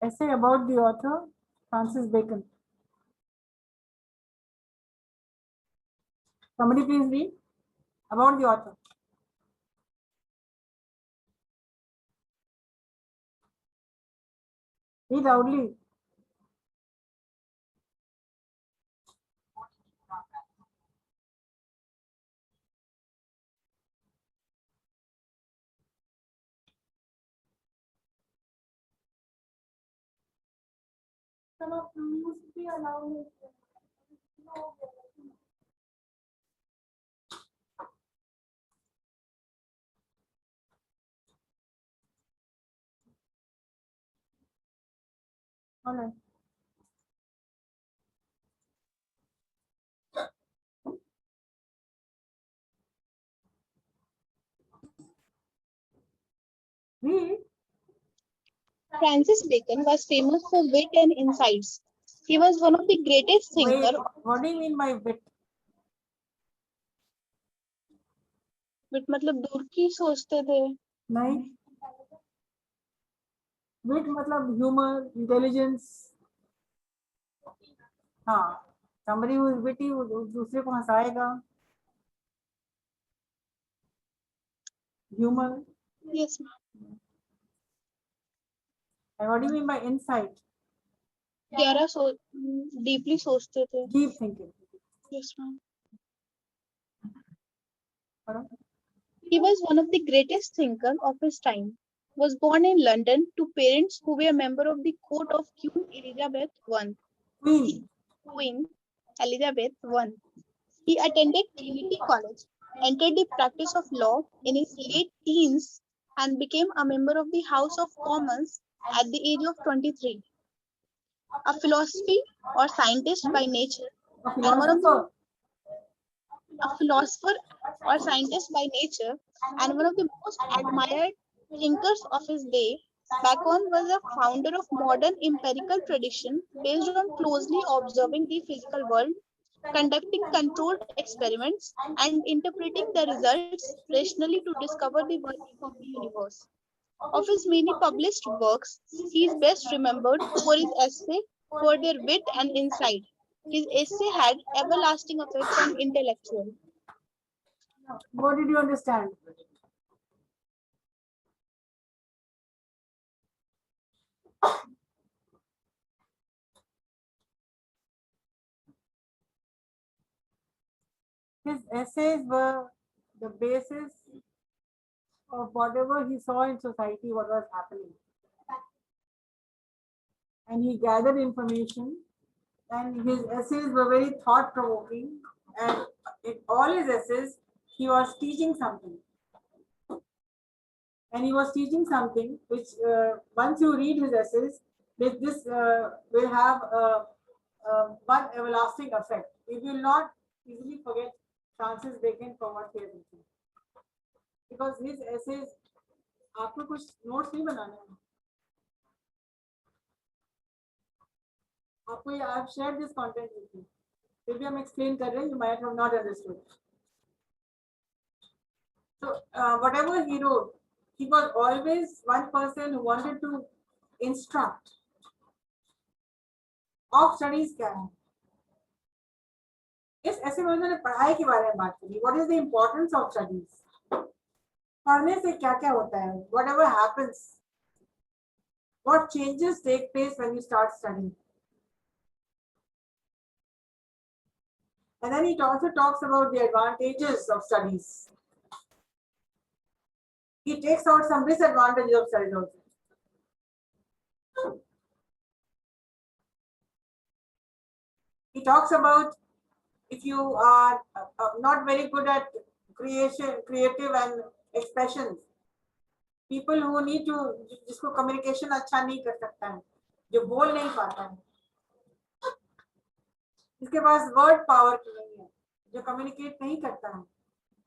Essay about the author, Francis Bacon. Somebody please read about the author. Read loudly. All right. Read. Francis Bacon was famous for wit and insights. He was one of the greatest Wait, thinkers. what do you mean by wit? Wit मतलब दूर की सोचते थे. नहीं. Wit मतलब humor, intelligence. हाँ. Somebody who is witty वो दूसरे को हंसाएगा. Humor. Yes, ma'am. And what do you mean by insight? गहरा deeply सोचते थे. Deep thinking. Yes, ma'am. Pardon? He was one of the greatest thinkers of his time. Was born in London to parents who were a member of the court of Queen Elizabeth I. Queen Elizabeth I. He attended Trinity College, entered the practice of law in his late teens, and became a member of the House of Commons at the age of 23. A philosophy or scientist by nature, and one of the a philosopher or scientist by nature, and one of the most admired thinkers of his day, Bacon was a founder of modern empirical tradition based on closely observing the physical world, conducting controlled experiments, and interpreting the results rationally to discover the workings of the universe. Of his many published works, he is best remembered for his essay for their wit and insight. His essay had everlasting effects on intellectuals. What did you understand? His essays were the basis of whatever he saw in society, what was happening. And he gathered information, and his essays were very thought-provoking, and in all his essays, he was teaching something. And he was teaching something which, once you read his essays, this will have one everlasting effect. You will not easily forget Francis Bacon for what he has written. Because his essays, आपको कुछ notes नहीं बनाने हैं. आपको ये I've shared this content with you. फिर भी हम explain कर रहे हैं, you might have not understood. So whatever he wrote, he was always one person who wanted to instruct. Of studies क्या है? इस ऐसे में उन्होंने पढ़ाई के बारे में बात करी. What is the importance of studies? पढ़ने से क्या क्या होता है? Whatever happens, what changes take place when you start studying? And then he also talks about the advantages of studies. He takes out some disadvantages of studies also. He talks about if you are not very good at creative and expressions, people who need to, जिसको communication अच्छा नहीं कर सकता है, जो बोल नहीं पाता है, जिसके पास word power नहीं है, जो communicate नहीं करता है,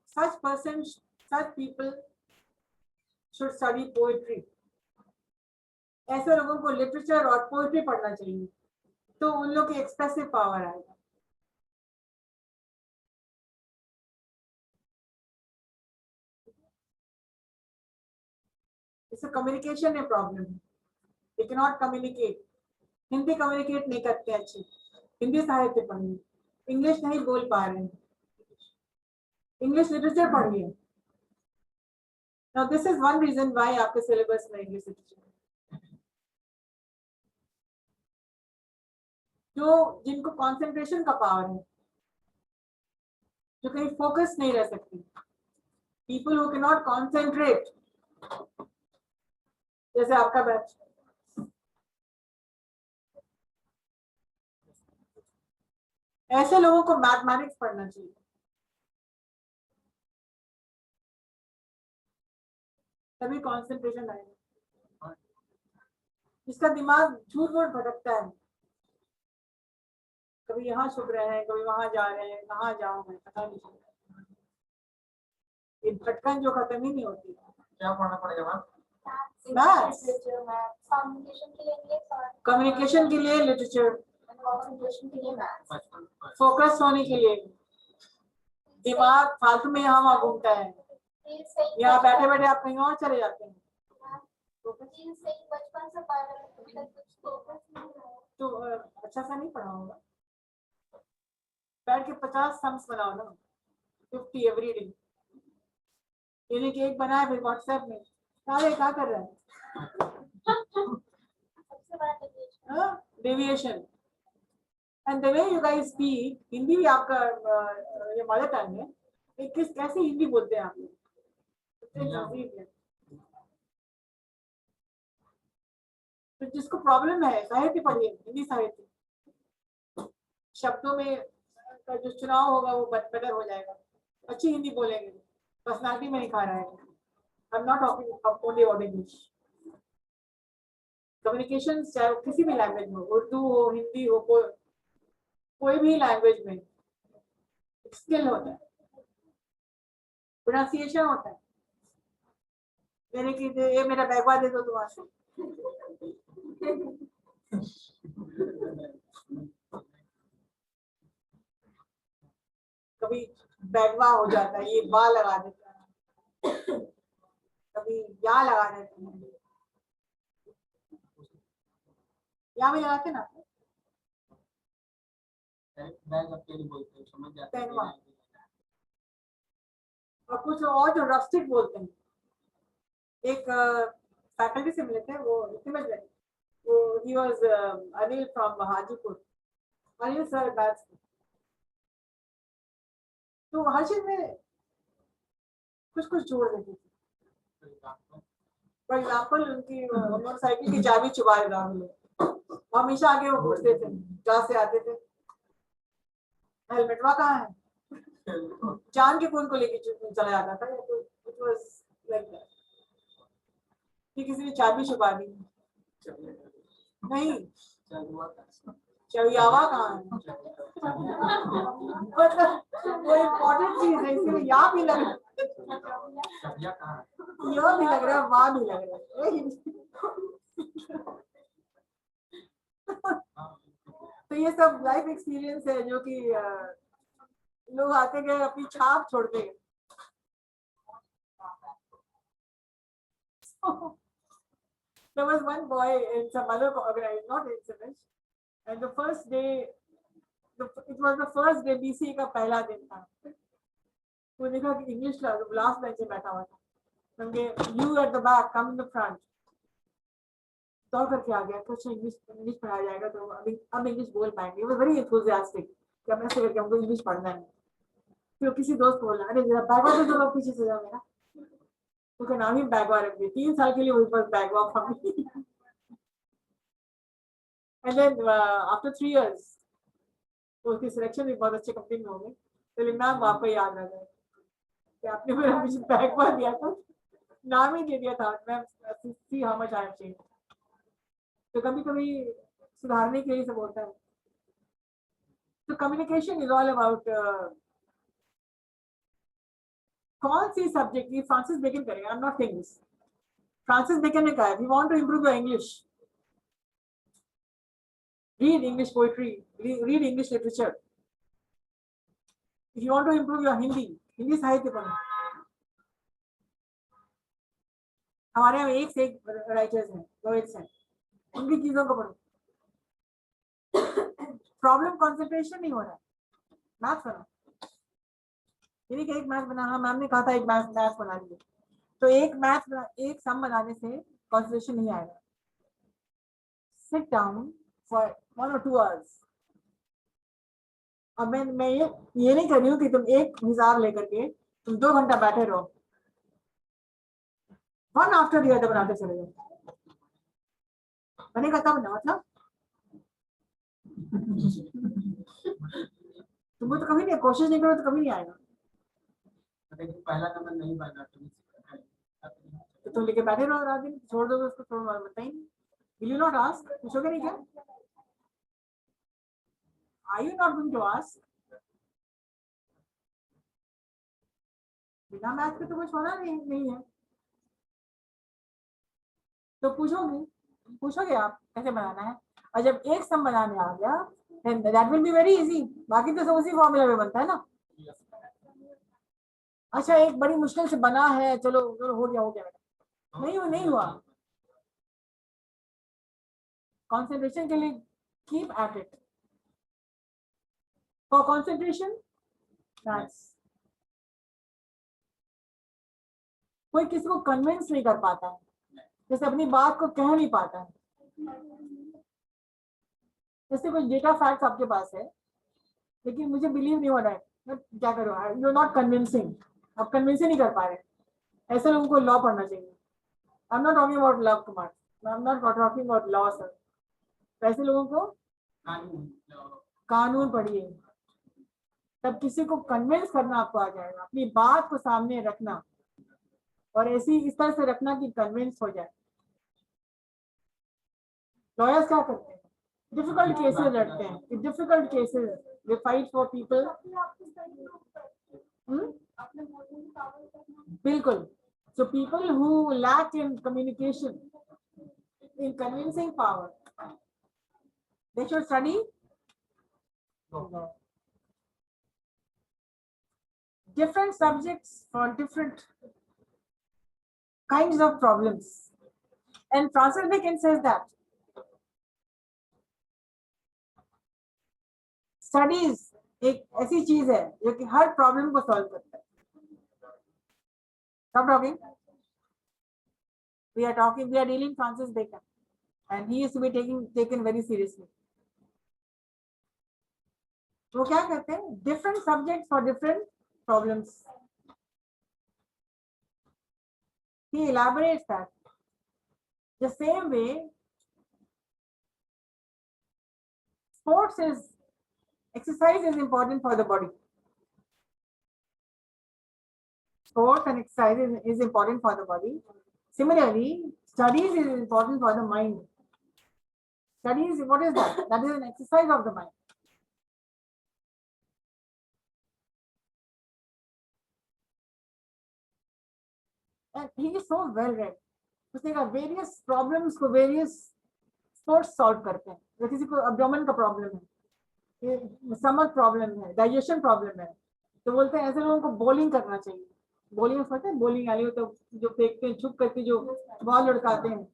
such persons, such people should study poetry. ऐसे लोगों को literature और poetry पढ़ना चाहिए, तो उन लोग की expressive power आएगा. इससे communication में problem है. they cannot communicate. Hindi communicate नहीं करते अच्छे, हिंदी साहित्य पढ़िए, इंग्लिश नहीं बोल पा रहे हैं, इंग्लिश लिटरेचर पढ़िए. Now this is one reason why आपके सिलेबस में इंग्लिश लिटरेचर, जो जिनको कंसंट्रेशन का पावर है, जो कहीं फोकस नहीं रह सकती, people who cannot concentrate, जैसे आपका बैच, ऐसे लोगों को मैथमेटिक्स पढ़ना चाहिए. तभी कंसंट्रेशन आएगा. जिसका दिमाग झूठ मूठ भटकता है, कभी यहाँ छुप रहे हैं, कभी वहां जा रहे हैं, कहाँ जाऊं मैं पता नहीं चलता. ये भटकन जो खत्म ही नहीं होती. क्या पढ़ना पड़ेगा मैम? मैथ्स, कम्युनिकेशन कम्युनिकेशन के के लिए लिए लिटरेचर, कंसंट्रेशन के लिए मैथ्स, फोकस होने के लिए. दिमाग फालतू में यहाँ वहाँ घूमता है, यहाँ बैठे बैठे आप कहीं और चले जाते हैं. बचपन से पढ़ रहे हैं, कुछ फोकस नहीं है। तो अच्छा सा नहीं पढ़ा होगा. बैठ के 50 सम्स बनाओ ना, 50 एवरी डे. यानी कि एक बनाए फिर व्हाट्सएप में, सारे क्या कर रहे हैं, सबसे बड़ा deviation। Deviation. And the way you guys speak, Hindi भी आपका ये मदर टंग है, ये किस कैसे हिंदी बोलते हैं आप लोग, इतने लजीज है. तो जिसको प्रॉब्लम है साहित्य पढ़िए, हिंदी साहित्य, शब्दों में का जो चुनाव होगा वो बेटर हो जाएगा. अच्छी हिंदी बोलेंगे, पर्सनालिटी में नहीं खा रहा है. आई am not talking only about English. Communication चाहे वो किसी भी लैंग्वेज में, उर्दू हो, हिंदी हो, कोई भी लैंग्वेज में स्किल होता है, प्रोनाउंसिएशन होता है. यानी कि ये मेरा बैगवा दे दो तुम्हारे, कभी बैगवा हो जाता है, ये बा लगा देता है, कभी या लगा देते हैं, या भी लगाते ना, बैग अकेले बोलते हैं, समझ जाते हैं. पैनवा. और कुछ और जो रस्टिक बोलते हैं. एक फैकल्टी से मिले थे, वो समझ गए, वो he was Anil from Hajipur. Anil sir batch, तो हर चीज में कुछ कुछ जोड़ देते थे. फॉर एग्जाम्पल उनकी मोटरसाइकिल की चाबी चुबा देगा हम लोग, हमेशा आगे वो पूछते थे, क्लास से आते थे, हेलमेटवा कहाँ है, जान के फोन को लेके चला जाता था. इट वाज लाइक दैट कि किसी ने चाबी छुपा दी. नहीं, चवियावा कहाँ है, मतलब वो इम्पोर्टेंट चीज है, इसलिए या भी लग रहा है, यह भी लग रहा है, वाह भी लग रहा है. तो ये सब लाइफ एक्सपीरियंस है जो कि लोग आते गए अपनी छाप छोड़ते गए. There was one boy in some other organization, not in Simich, and the first day, it was the first day BC का पहला दिन था. वो देखा कि इंग्लिश लास्ट बेंच पे बैठा हुआ था. क्योंकि you at the back, come in the front. दौड़ करके आ गया, कुछ इंग्लिश पढ़ाया जाएगा तो अब इंग्लिश बोल पाएंगे. वो वेरी एंथुसियास्टिक कि अब ऐसे करके हमको इंग्लिश पढ़ना है. फिर किसी दोस्त को बोला, अरे जरा बैगवा तो लोग पीछे से जाओ मेरा, क्योंकि नाम ही बैगवा रख दिया. 3 साल के लिए वही पर बैगवा form. And then after 3 years उसकी सिलेक्शन भी बहुत अच्छे कंपनी में हो गई. तो नाम आपको याद रह गया कि आपने मेरा मुझे बैगवा दिया था, नाम ही दे दिया था. मैं see how much I have changed. तो कभी कभी सुधारने के लिए सब होता है. तो कम्युनिकेशन इज ऑल अबाउट कौन सी सब्जेक्ट ये फ्रांसिस बेकन करेगा. I am not saying this. Francis Bacon ने कहा है, we want to improve your English, read English poetry, read English literature. If you want to improve your Hindi साहित्य पढ़ो. हमारे यहाँ एक से एक राइटर्स हैं, पोएट्स हैं. उनकी चीजों को पढ़ो। प्रॉब्लम कंसंट्रेशन नहीं हो रहा है। मैथ बना, ये नहीं कि एक मैथ बना, हाँ मैम ने कहा था एक मैथ बना लीजिए, तो एक सम बनाने से कंसंट्रेशन नहीं आएगा। Sit down for 1 or 2 hours। अब मैं ये नहीं कर रही हूँ कि तुम एक हिसाब लेकर के तुम 2 घंटा बैठे रहो, वन आफ्टर द अदर बनाते चले जाओ। बनेगा तब ना, मतलब तुमको तो कभी नहीं, कोशिश नहीं करो तो कभी नहीं आएगा। लेकिन पहला नंबर नहीं बना तो तुम लेके बैठे रहो रात दिन, छोड़ दोगे उसको, छोड़ बताइए। Will you not ask? पूछोगे नहीं क्या? Are you not going to ask? बिना मैथ के तो कुछ होना नहीं है, तो पूछोगे आप कैसे बनाना है। और जब एक सम बनाने आ गया then that will be very easy। बाकी तो सब उसी फॉर्मूला में बनता है ना। अच्छा एक बड़ी मुश्किल से बना है, चलो हो गया बेटा, नहीं हुआ। कंसंट्रेशन के लिए keep at it. For concentration maths. कोई किसी को कन्विंस नहीं कर पाता है, जैसे अपनी बात को कह नहीं पाता है। जैसे कुछ डेटा फैक्ट्स आपके पास है लेकिन मुझे बिलीव नहीं हो रहा है, मैं क्या करूँ? यू आर नॉट कन्विंसिंग, आप कन्विंस ही नहीं कर पा रहे। ऐसे लोगों को लॉ पढ़ना चाहिए। आई am not talking about love Kumar, I am not talking about law sir. ऐसे लोगों को कानून पढ़िए, तब किसी को कन्विंस करना आपको आ जाएगा। अपनी बात को सामने रखना और ऐसी इस तरह से रखना कि कन्विंस हो जाए। लॉयर्स क्या करते हैं? डिफिकल्ट केसेस लड़ते हैं। Difficult cases they fight for people. बिल्कुल। So people who lack in communication, in convincing power, they should study different subjects for different kinds of problems. And Francis Bacon says that studies एक ऐसी चीज है जो कि हर problem को solve करता है। Stop talking. We are dealing Francis Bacon, and he is to be taken very seriously. वो क्या कहते हैं? Different subjects for different problems. He elaborates that the same way exercise is important for the body. Sports and exercise is important for the body. Similarly, studies is important for the mind. Studies, what is that? That is an exercise of the mind. And he is so well read. उसने कहा various problems को various sports solve करते हैं। जैसे किसी को abdomen का problem है, stomach problem है, digestion problem है, तो बोलते हैं ऐसे लोगों को bowling करना चाहिए। बॉलिंग में पता है, बॉलिंग वाले तो जो फेंकते हैं छुप करके, जो बॉल लड़काते हैं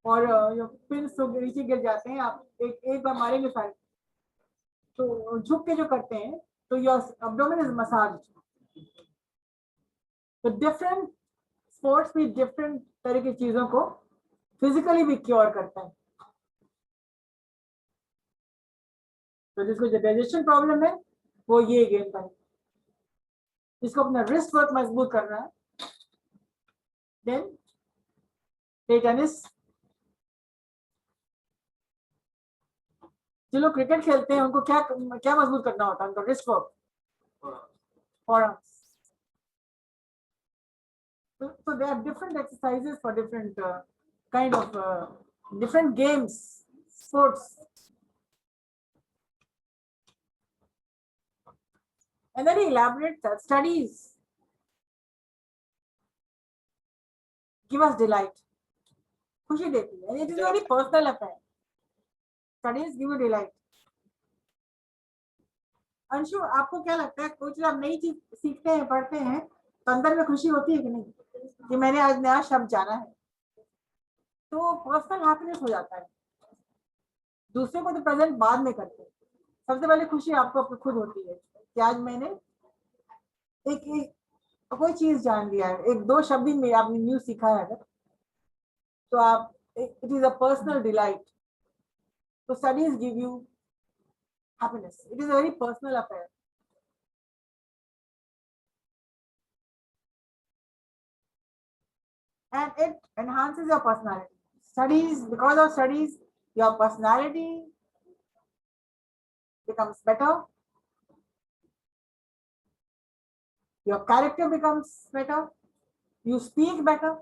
और जो पिन्स नीचे गिर जाते हैं, आप एक बार मारेंगे सारे, तो झुक के जो करते हैं, तो योर एब्डोमेन इज मसाज। तो डिफरेंट स्पोर्ट्स भी डिफरेंट तरह की चीजों को फिजिकली भी क्योर करता है। तो जिसको जो डाइजेशन प्रॉब्लम है वो ये गेम पर, जिसको अपना रिस्ट वर्क मजबूत करना है, देन प्ले टेनिस। जो लोग क्रिकेट खेलते हैं उनको क्या क्या मजबूत करना होता है? उनका wrist work, forearms. So there are different exercises for different kind of different games, sports. And then he elaborates that studies give us delight, खुशी देती है, and it is a very personal affair. Studies give you delight. Anshu, आपको क्या लगता है, कुछ आप नई चीज सीखते हैं, पढ़ते हैं, तो अंदर में खुशी होती है कि नहीं कि मैंने आज नया शब्द जाना है? तो पर्सनल हैप्पीनेस हो जाता है। दूसरे को तो प्रेजेंट बाद में करते हैं, सबसे पहले खुशी आपको अपनी खुद होती है कि आज मैंने एक कोई चीज जान लिया है, एक दो शब्द में आपने न्यू सीखा है अगर, तो आप it is a personal delight. तो studies give you happiness, it is a very personal affair. And it enhances your personality. Studies, because of studies, your personality becomes better, your character becomes better, you speak better.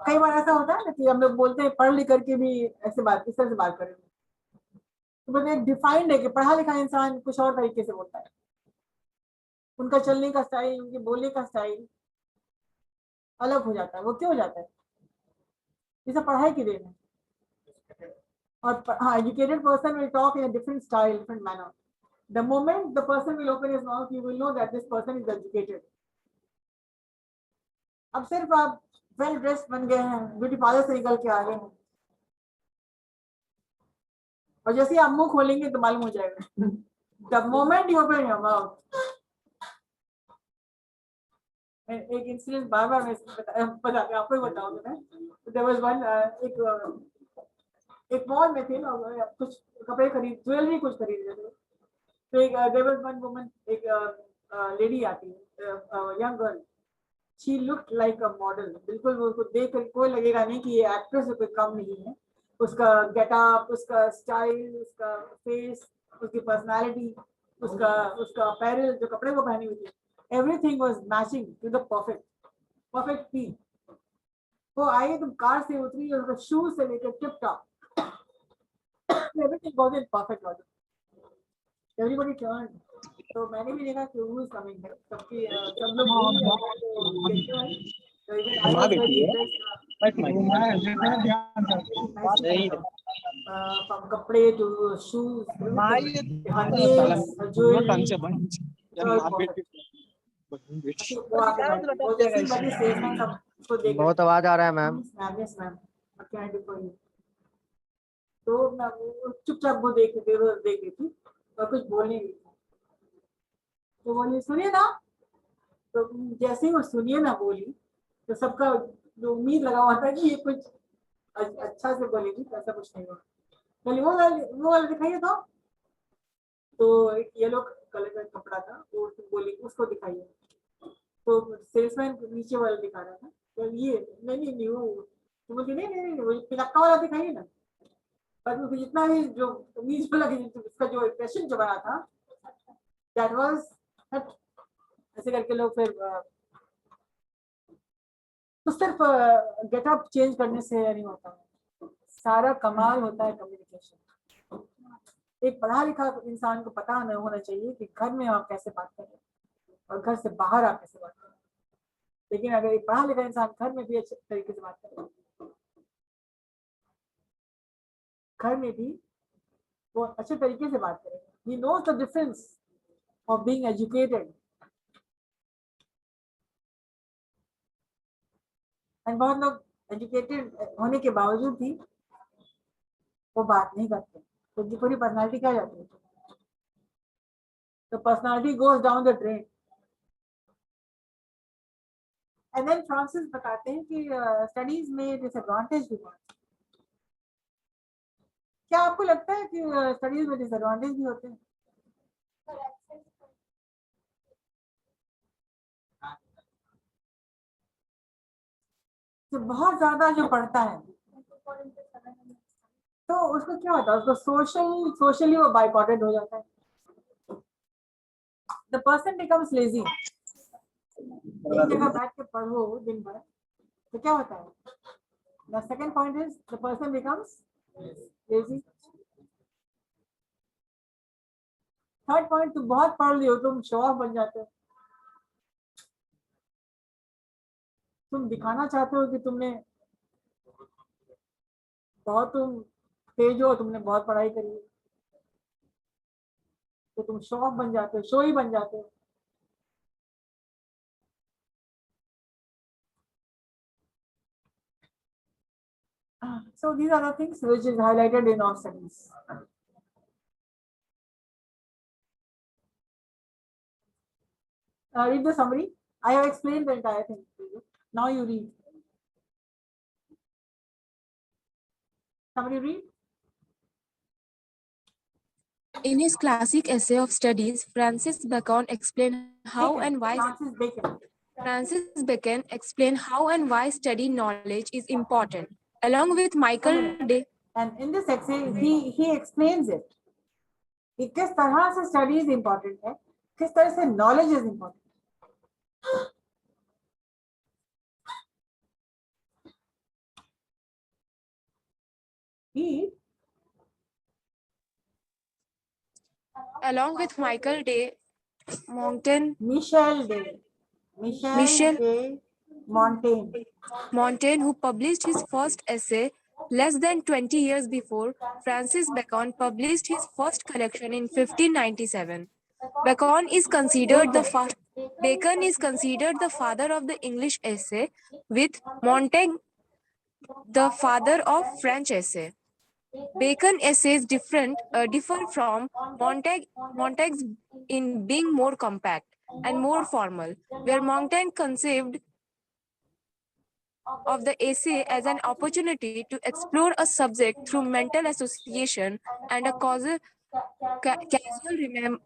कई बार ऐसा होता है ना कि हम लोग बोलते हैं पढ़ लिख करके भी ऐसे बात, इस तरह से बात करेंगे, तो मतलब एक डिफाइंड है कि पढ़ा लिखा इंसान कुछ और तरीके से बोलता है, उनका चलने का स्टाइल, उनके बोलने का स्टाइल अलग हो जाता है। वो क्यों हो जाता है? जैसे पढ़ाई की देन है। और हाँ, educated person will talk in a different style, different manner. The moment the person will open his mouth, you will know that this person is educated. अब सिर्फ आप वेल ड्रेस्ड बन गए हैं, ब्यूटी पार्लर से निकल के आ गए हैं, और जैसे ही आप मुंह खोलेंगे तो मालूम हो जाएगा। The moment you open your mouth. एक इंसिडेंट बार बार मैं आपको ही बताऊंगा मैं। There was one एक मॉल में थे लोग, कुछ कपड़े खरीद, ज्वेलरी कुछ खरीद रहे थे। तो एक there was one woman, एक लेडी आती है, young girl, she looked like a model. बिल्कुल वो उसको देख कर कोई लगेगा नहीं कि ये एक्ट्रेस कोई कम नहीं है। उसका गेटअप, उसका स्टाइल, उसका फेस, उसकी पर्सनालिटी, उसका उसका अपैरल, जो कपड़े वो पहनी हुई थी, everything was matching to the perfect P. वो आई, तुम कार से उतरी और उसका शूज से लेकर tip top, everything was in perfect order. Everybody turned. तो मैंने भी देखा कि who is coming है, सबकी सब लोग घूम रहे हैं, तो देखते हैं। तो even I was very impressed. From कपड़े to shoes, her nails, her jewelry, all perfect. वो आगे बैठी, वो जैसे ही बैठी सेल्समैन सबको देख बहुत आवाज आ रहा है ma'am. Ma'am, yes ma'am, what can I do for you? तो मैं वो चुपचाप वो देख रही थी और कुछ बोल नहीं रही थी। तो बोली सुनिए ना, तो जैसे ही वो सुनिए ना बोली, तो सबका जो उम्मीद लगा हुआ था कि ये कुछ अच्छा से बोलेगी, तो ऐसा कुछ नहीं हुआ। बोली वो वाला दिखाइए तो येलो कलर का कपड़ा था, वो बोली उसको दिखाइए। तो सेल्समैन नीचे वाला दिखा रहा था, तो ये नहीं वो, तो बोलती नहीं वो पिलक्का वाला दिखाइए ना। पर मुझे जितना भी जो उम्मीद लगी, उसका जो इम्प्रेशन जो बना था, दैट वाज ऐसे करके लोग फिर तो सिर्फ गेटअप चेंज करने से नहीं होता, सारा कमाल होता है कम्युनिकेशन। एक पढ़ा लिखा इंसान को पता नहीं होना चाहिए कि घर में आप कैसे बात करें और घर से बाहर आप कैसे बात करें, लेकिन अगर एक पढ़ा लिखा इंसान घर में भी अच्छे तरीके से बात करे, घर में भी वो अच्छे तरीके से बात करेगा। He knows the difference of being educated. And बहुत लोग एजुकेटेड होने के बावजूद भी वो बात नहीं करते, तो उनकी पूरी पर्सनालिटी क्या जाती है, तो personality goes down the drain. And then Francis बताते हैं कि स्टडीज में डिसएडवांटेज भी बहुत। क्या आपको लगता है कि स्टडीज में डिसएडवांटेज भी होते हैं? तो बहुत ज्यादा जो पढ़ता है तो उसको क्या होता है, उसको सोशली वो बाइकॉटेड हो जाता है। The person becomes lazy. एक जगह बैठ के पढ़ो दिन भर तो क्या होता है? The second point is the person becomes lazy. Third point, तुम बहुत पढ़ लियो, तुम शो ऑफ बन जाते हो, तुम दिखाना चाहते हो कि तुमने बहुत, तुम तेज हो, तुमने बहुत पढ़ाई करी है, तो तुम शो ऑफ बन जाते हो, शो ही बन जाते हो। So these are the things which is highlighted in our studies. Read the summary. I have explained the entire thing to you. Now you read. Somebody read. In his classic essay of studies, Francis Bacon explained how and why study knowledge is important. Along with Michael Day. And in this essay, he explains it. कि किस तरह से studies important है, किस तरह से knowledge is important. He, along with Michael Day Montaigne, Michel de Montaigne, who published his first essay less than 20 years before, Francis Bacon published his first collection in 1597. Bacon is considered the father of the English essay, with Montaigne the father of French essay. Bacon essays differ from Montaigne's in being more compact and more formal, where Montaigne conceived of the essay as an opportunity to explore a subject through mental association and a casual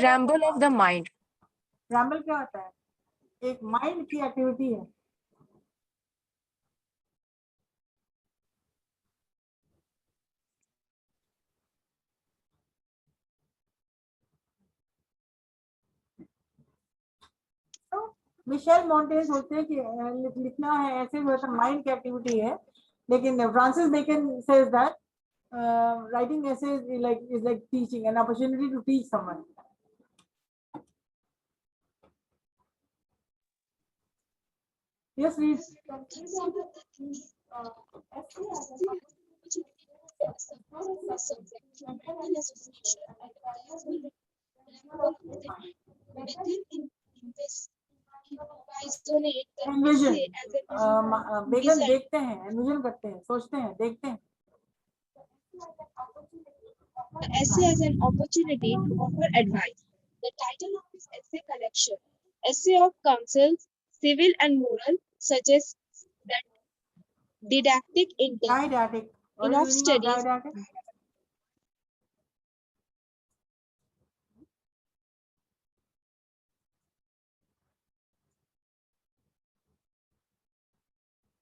ramble of the mind. Ramble क्या होता है? एक mind की activity है. Michel मॉन्टेन सोचते हैं कि लिखना है ऐसे माइंड की एक्टिविटी है, लेकिन Francis Bacon says that writing essays is like teaching, an opportunity to teach someone. Yes, please. Envision. बेगन देखते हैं, envision करते हैं, सोचते हैं, देखते हैं. The essay as an opportunity to offer advice. The title of this essay collection, Essay of Counsels, Civil and Moral, suggests that didactic intent Didactic. in of studies.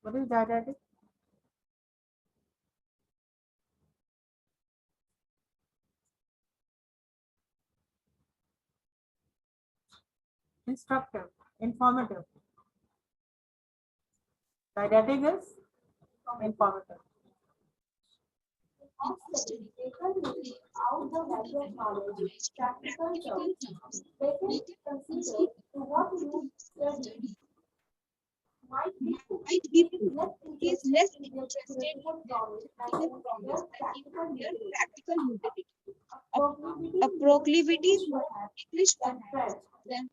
What is didactic? Instructive, informative. Didactic is informative. Out the value of knowledge, practical terms, they can consider to what you study might be He is less interested in their promise than in their practical utility. A proclivity for English than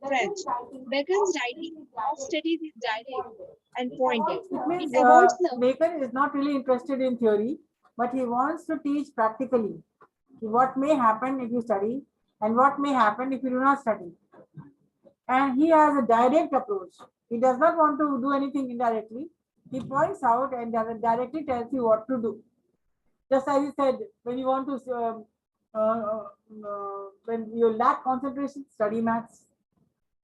French. Bacon's writing of studies is direct and pointed. It means He avoids the Bacon is not really interested in theory, but he wants to teach practically what may happen if you study and what may happen if you do not study. And he has a direct approach. He does not want to do anything indirectly. He points out and directly tells you what to do. Just as he said, when you want to, when you lack concentration, study maths,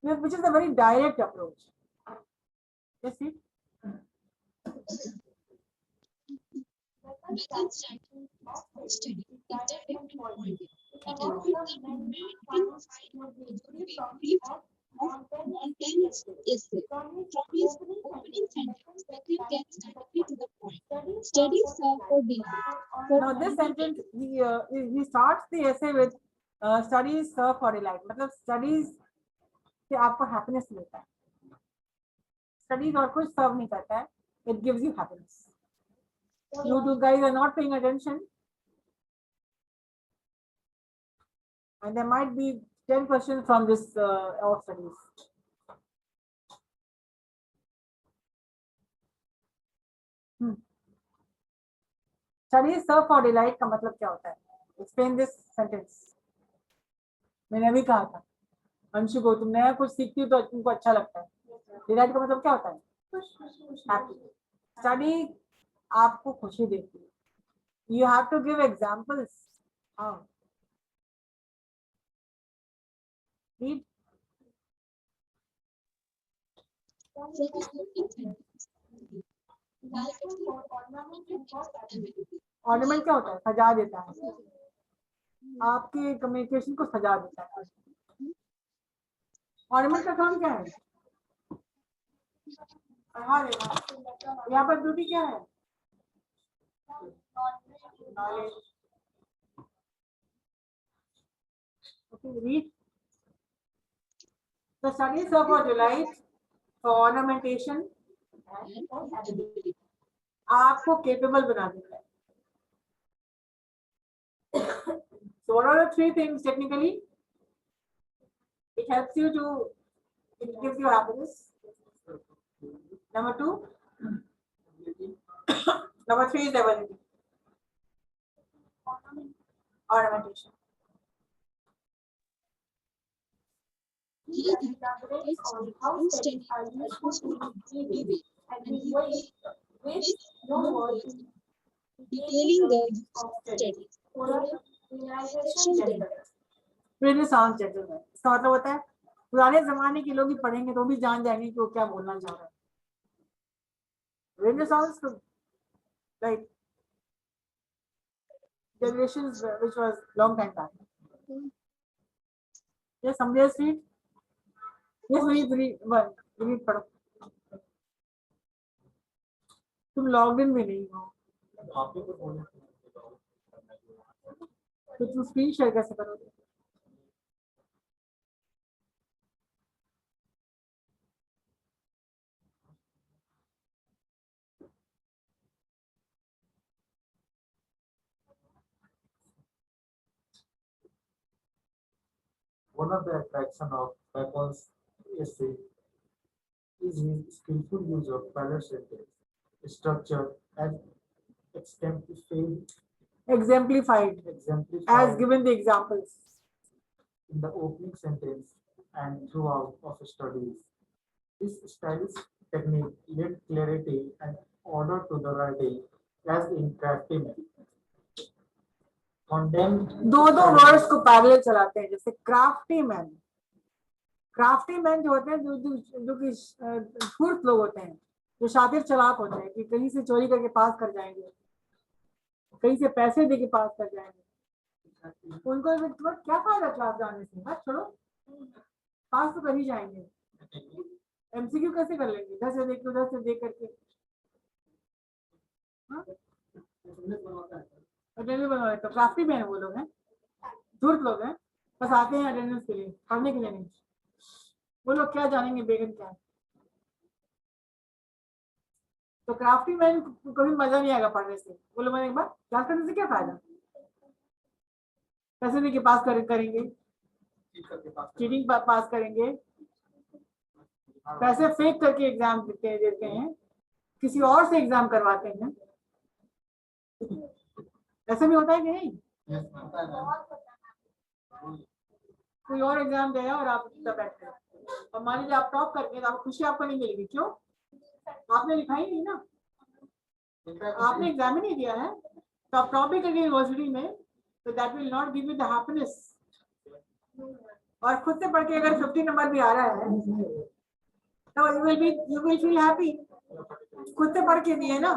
which is a very direct approach. Yes, see? Bacon's writing of study is direct and pointed. It avoids the brief of Montaigne's essay. From his opening sentence, Bacon gets directly to the point. Studies serve for delight. Now this sentence, he starts the essay with studies serve for delight. मतलब studies से आपको happiness मिलता है. Studies और कुछ serve नहीं करता है. It gives you happiness. You two guys are not paying attention, and there might be 10 questions from this of studies. Study serve for delight का मतलब क्या होता है? Explain this sentence. मैंने अभी कहा था अंशु को, तुम नया कुछ सीखती हो तो तुमको अच्छा लगता है। डिलाइट का मतलब क्या होता है? हैप्पी। स्टडी आपको खुशी देती है। You have to give examples. How? Read. Ornament क्या होता है? सजा देता है, आपके कम्युनिकेशन को सजा देता है। ऑर्नामेंट का काम क्या है? हाँ, यहाँ पर ड्यूटी क्या है? Okay, read. The studies of delight for ornamentation आपको केपेबल बना देता है। So what are the three things technically? It helps you to, it gives you happiness. Number two, number three is ability. Ornamentation. He elaborates on how studies are useful in living and in ways which no words Detailing the use of studies. Realization gender. Renaissance gentleman. इसका मतलब होता है पुराने जमाने के लोग भी पढ़ेंगे तो भी जान जाएंगे कि वो क्या बोलना चाह रहा है। Renaissance, like generations which was long time back. Yes, somebody else read. Yes, read पढ़ो। तुम लॉग इन में नहीं हो तो तुम स्क्रीन शेयर कैसे करोगे? One of the attractions of Bacon's essay is his skillful use of parallel sentence structure as Exemplified as given the examples. in the opening sentence and throughout of studies. This stylish technique led clarity and order to the writing as in crafty manner. Condemned दो words को parallel चलाते हैं, जैसे crafty man. Crafty man जो होते हैं जो कि धूर्त लोग होते हैं, जो शातिर चालाक होते हैं कि कहीं से चोरी करके पास कर जाएंगे, कहीं से पैसे दे के पास कर जाएंगे। उनको क्या फायदा क्लास जाने से? बस छोड़ो, पास तो कर ही जाएंगे। एमसीक्यू कैसे कर लेंगे? 10 से देख 10 से देख करके। अटेंडेंस बनवा तो क्राफ्टी मैन वो लोग हैं, धूर्त लोग हैं, बस आते हैं अटेंडेंस के लिए, पढ़ने के लिए नहीं। वो लोग क्या जानेंगे बेगन क्या है? तो क्राफ्टी मैन को कभी मजा नहीं आएगा पढ़ने से। बोलो मैंने एक बार क्लास करने से क्या फायदा? पैसे दे के पास करेंगे, चीटिंग पास करेंगे, पैसे फेक करके एग्जाम देते हैं, किसी और से एग्जाम करवाते हैं। ऐसा भी होता है कि नहीं? कोई और एग्जाम देगा और आप बैठे और मान लीजिए आप टॉप करके तो आपको खुशी आपको नहीं मिलेगी। क्यों? आपने लिखा ही नहीं ना, आपने एग्जाम ही नहीं दिया है। तो आप टॉप भी करके यूनिवर्सिटी में, तो that will not give you the happiness. और खुद से पढ़ के अगर 50 नंबर भी आ रहा है तो यू विल फील हैप्पी। खुद से पढ़ के दिए ना।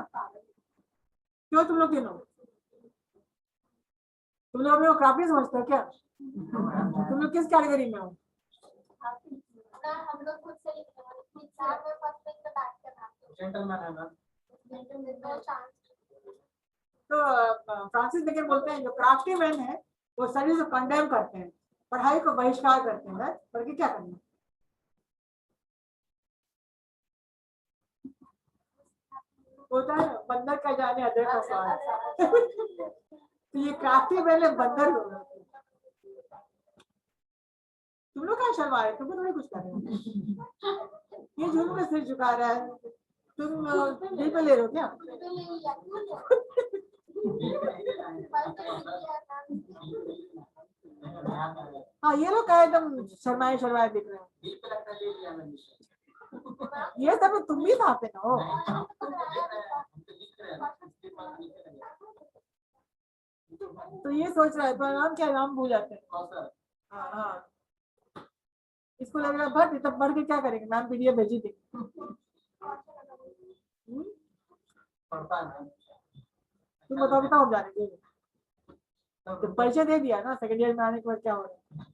क्यों तुम लोग तीनों? तुम लोग अपने को क्राफ्टी समझते हो क्या? तुम लोग किस कैटेगरी में हो? हम लोग खुद से लिखते हैं, एग्जाम में फर्स्ट पेज पे बैठ कर आते हैं। जेंटलमैन है ना। No chance. तो फ्रांसिस बेकन बोलते हैं जो क्राफ्टी मैन है वो स्टडीज को कंडेम करते हैं, पढ़ाई को बहिष्कार करते हैं। पढ़ के क्या करना? होता है बंदर का जाने अदर का स्वाद। तो ये क्राफ्टी मैन है, बंदर लोग। तुम लोग क्या शर्मा रहे? तुमको थोड़ी कुछ कर रहे हो। ये झूठ में सिर झुका रहा है, तुम दिल पे ले रहे हो क्या? हाँ ये लोग क्या एकदम शर्माए शर्माए दिख रहे हैं। ये सब तुम भी खाते ना हो। तो ये सोच रहा है पर नाम क्या, नाम भूल जाते हैं। हाँ हाँ, इसको लग रहा है भट, तब बढ़ के क्या करेंगे, मैम पीडीएफ भेजी थी। तुम बताओ बताओ, जाने देंगे तो परिचय दे दिया ना, सेकंड ईयर में आने के बाद क्या हो रहा है,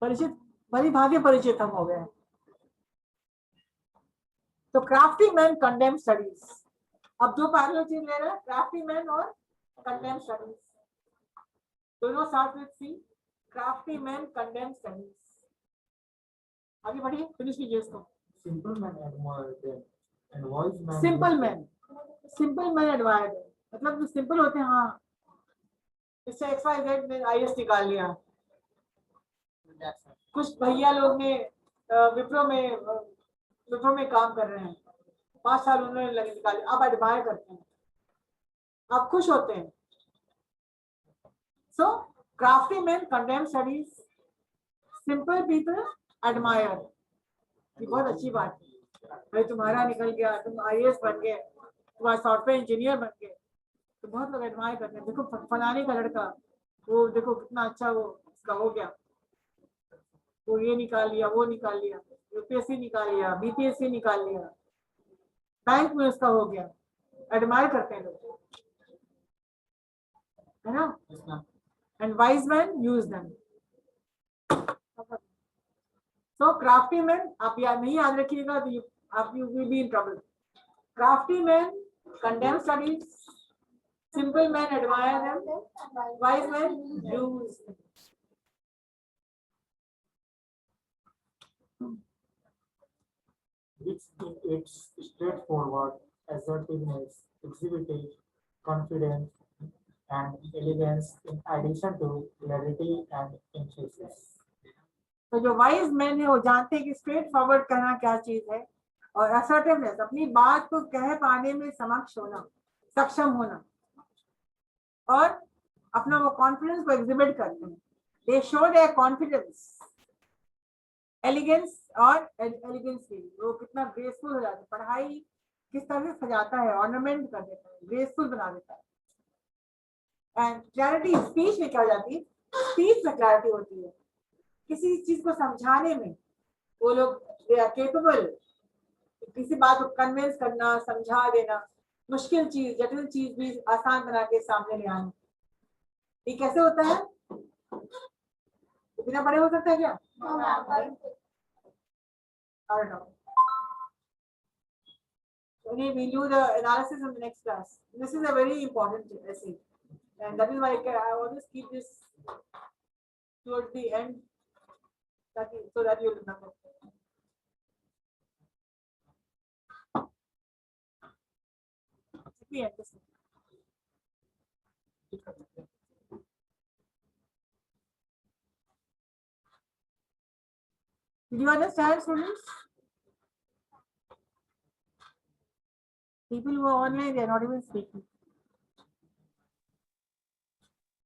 परिचित भली भाग्य परिचित हम हो गए। तो क्राफ्टी मैन कंडेम स्टडीज, अब दो पैरेलल चीज ले रहे हैं, क्राफ्टी मैन और कंडेम स्टडीज, दोनों साथ में सी, क्राफ्टी मैन कंडेम स्टडीज। आगे बढ़िए, फिनिश कीजिए इसको। Simple man admire them, and wise man simple use man, simple man admire, मतलब जो सिंपल होते हैं, हाँ इससे XYZ ने IS निकाल लिया, कुछ भैया लोग ने विप्रो में काम कर रहे हैं, 5 साल उन्होंने लगे निकाले, अब एडमायर करते हैं, अब खुश होते हैं। So crafty man condemn studies, simple people admire. ये बहुत अच्छी बात है भाई, तुम्हारा निकल गया, तुम IAS बन गए, तुम्हारा सॉफ्टवेयर इंजीनियर बन गए, तो बहुत लोग एडमायर करते हैं, देखो फलाने का लड़का, वो देखो कितना अच्छा वो उसका हो गया, वो ये निकाल लिया, वो निकाल लिया, UPSC निकाल लिया, BPSC निकाल लिया, बैंक में उसका हो गया, एडमायर करते हैं लोग, है ना। And wise man use them. So crafty man, आप याद नहीं याद रखिएगा तो आप you will be in trouble. Crafty man condemn studies, simple man admire them, wise man use them. which in its straightforward assertiveness exhibited confidence and elegance in addition to clarity and emphasis. तो जो wise man है वो जानते हैं कि straight forward कहना क्या चीज है, और असर्टिवनेस अपनी बात को कह पाने में सक्षम होना, और अपना वो कॉन्फिडेंस को एग्जिबिट करते हैं। They show their confidence, elegance, और एलिगेंस की वो कितना ग्रेसफुल हो जाता है, पढ़ाई किस तरह से सजाता है, ऑर्नामेंट कर देता है, ग्रेसफुल बना देता है। एंड क्लैरिटी, स्पीच में क्या हो जाती है, स्पीच में क्लैरिटी होती है, किसी चीज को समझाने में वो लोग दे आर केपेबल, किसी बात को कन्विंस करना, समझा देना, मुश्किल चीज, जटिल चीज भी आसान बना के सामने ले आना। ये कैसे होता है, बिना पढ़े हो सकता है क्या? I don't know. We'll do the analysis in the next class. This is a very important essay, and that is why I always keep this towards the end, so that you'll remember. Let me end this. Did you understand, students? People who are online, they are not even speaking.